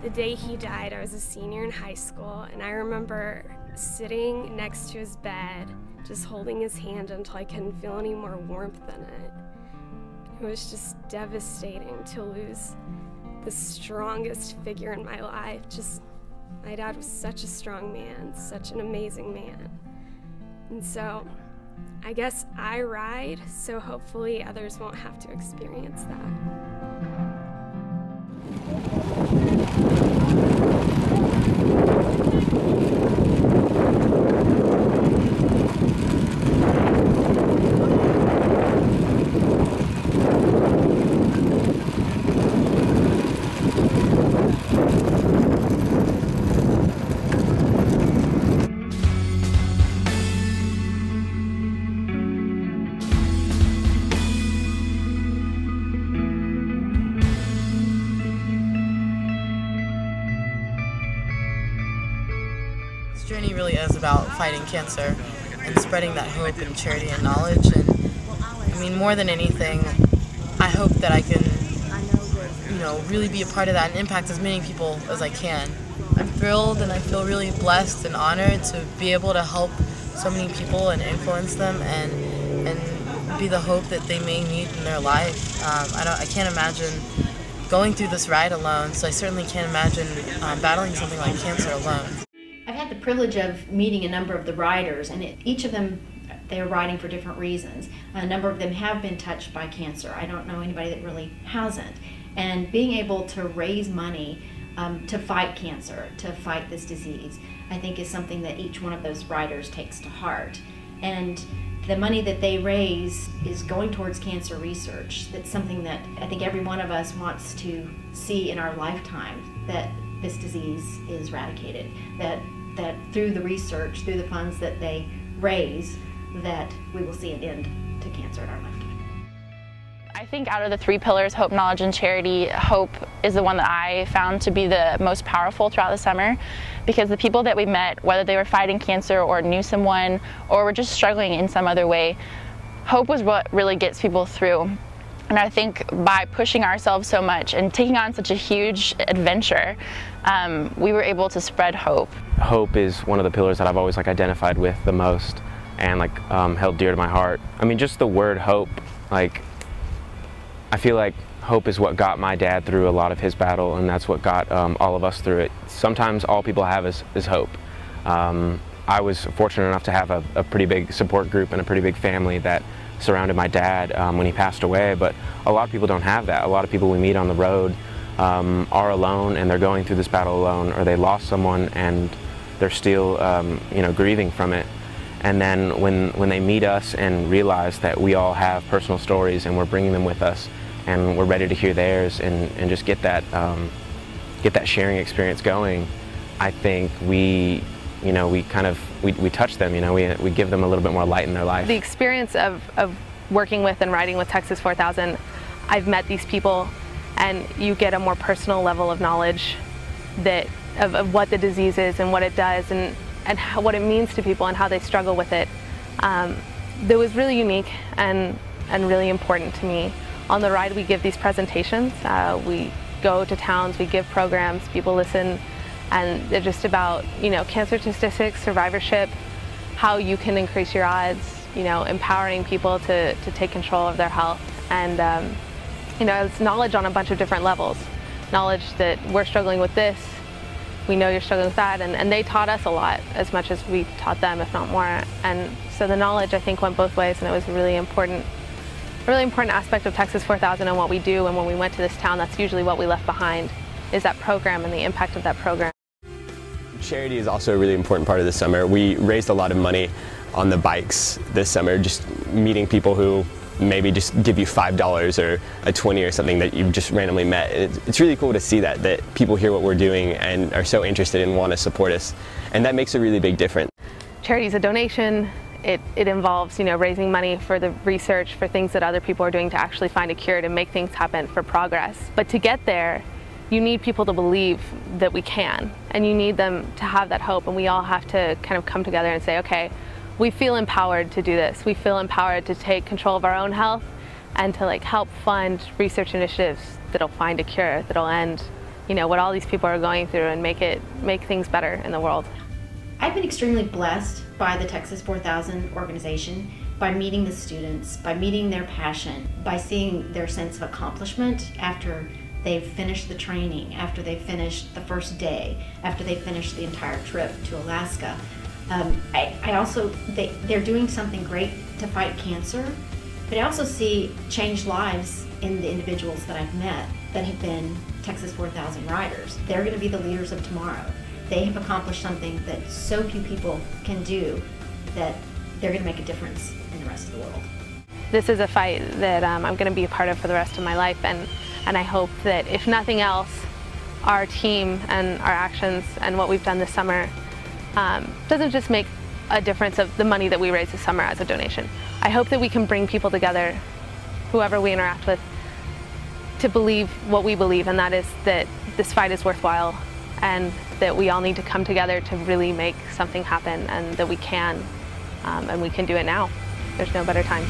The day he died, I was a senior in high school, and I remember sitting next to his bed, just holding his hand until I couldn't feel any more warmth in it. It was just devastating to lose the strongest figure in my life. My dad was such a strong man, such an amazing man. And so I guess I ride, so hopefully others won't have to experience that. This journey really is about fighting cancer and spreading that hope and charity and knowledge. And I mean, more than anything, I hope that I can, really be a part of that and impact as many people as I can. I'm thrilled and I feel really blessed and honored to be able to help so many people and influence them and be the hope that they may need in their life. I can't imagine going through this ride alone, so I certainly can't imagine battling something like cancer alone. I've had the privilege of meeting a number of the riders, and each of them, they're riding for different reasons. A number of them have been touched by cancer. I don't know anybody that really hasn't. And being able to raise money to fight cancer, to fight this disease, I think is something that each one of those riders takes to heart. And the money that they raise is going towards cancer research. That's something that I think every one of us wants to see in our lifetime, that this disease is eradicated, that through the research, through the funds that they raise, that we will see an end to cancer in our lifetime. I think out of the three pillars, hope, knowledge, and charity, hope is the one that I found to be the most powerful throughout the summer, because the people that we met, whether they were fighting cancer or knew someone or were just struggling in some other way, hope was what really gets people through. And I think by pushing ourselves so much and taking on such a huge adventure, we were able to spread hope. Hope is one of the pillars that I've always identified with the most and held dear to my heart. I mean, just the word hope, I feel like hope is what got my dad through a lot of his battle, and that's what got all of us through it. Sometimes all people have is hope. I was fortunate enough to have a pretty big support group and a pretty big family that surrounded my dad when he passed away, but a lot of people don't have that. A lot of people we meet on the road are alone, and they're going through this battle alone, or they lost someone and they're still grieving from it. And then when they meet us and realize that we all have personal stories and we're bringing them with us and we're ready to hear theirs and just get that sharing experience going, I think we touch them, we give them a little bit more light in their life. The experience of working with and riding with Texas 4000, I've met these people, and you get a more personal level of knowledge of what the disease is and what it does and what it means to people and how they struggle with it. That was really unique and really important to me. On the ride we give these presentations, we go to towns, we give programs, people listen, and they're just about cancer statistics, survivorship, how you can increase your odds, empowering people to take control of their health, and it's knowledge on a bunch of different levels. Knowledge that we're struggling with this, we know you're struggling with that, and they taught us a lot, as much as we taught them, if not more. And so the knowledge, I think, went both ways, and it was a really important aspect of Texas 4000 and what we do. And when we went to this town, that's usually what we left behind, is that program and the impact of that program. Charity is also a really important part of this summer. We raised a lot of money on the bikes this summer, just meeting people who maybe just give you $5 or a 20 or something that you've just randomly met. It's really cool to see that people hear what we're doing and are so interested and want to support us, and that makes a really big difference. Charity is a donation. It involves raising money for the research, for things that other people are doing to actually find a cure, to make things happen, for progress. But to get there, you need people to believe that we can, and you need them to have that hope, and we all have to kind of come together and say, okay, we feel empowered to do this. We feel empowered to take control of our own health and to help fund research initiatives that'll find a cure, that'll end what all these people are going through and make things better in the world. I've been extremely blessed by the Texas 4000 organization, by meeting the students, by meeting their passion, by seeing their sense of accomplishment after they've finished the training, after they've finished the first day, after they've finished the entire trip to Alaska. They're doing something great to fight cancer, but I also see changed lives in the individuals that I've met that have been Texas 4000 riders. They're going to be the leaders of tomorrow. They have accomplished something that so few people can do, that they're going to make a difference in the rest of the world. This is a fight that I'm going to be a part of for the rest of my life, and I hope that if nothing else, our team and our actions and what we've done this summer doesn't just make a difference of the money that we raise this summer as a donation. I hope that we can bring people together, whoever we interact with, to believe what we believe, and that is that this fight is worthwhile, and that we all need to come together to really make something happen, and that we can, and we can do it now. There's no better time.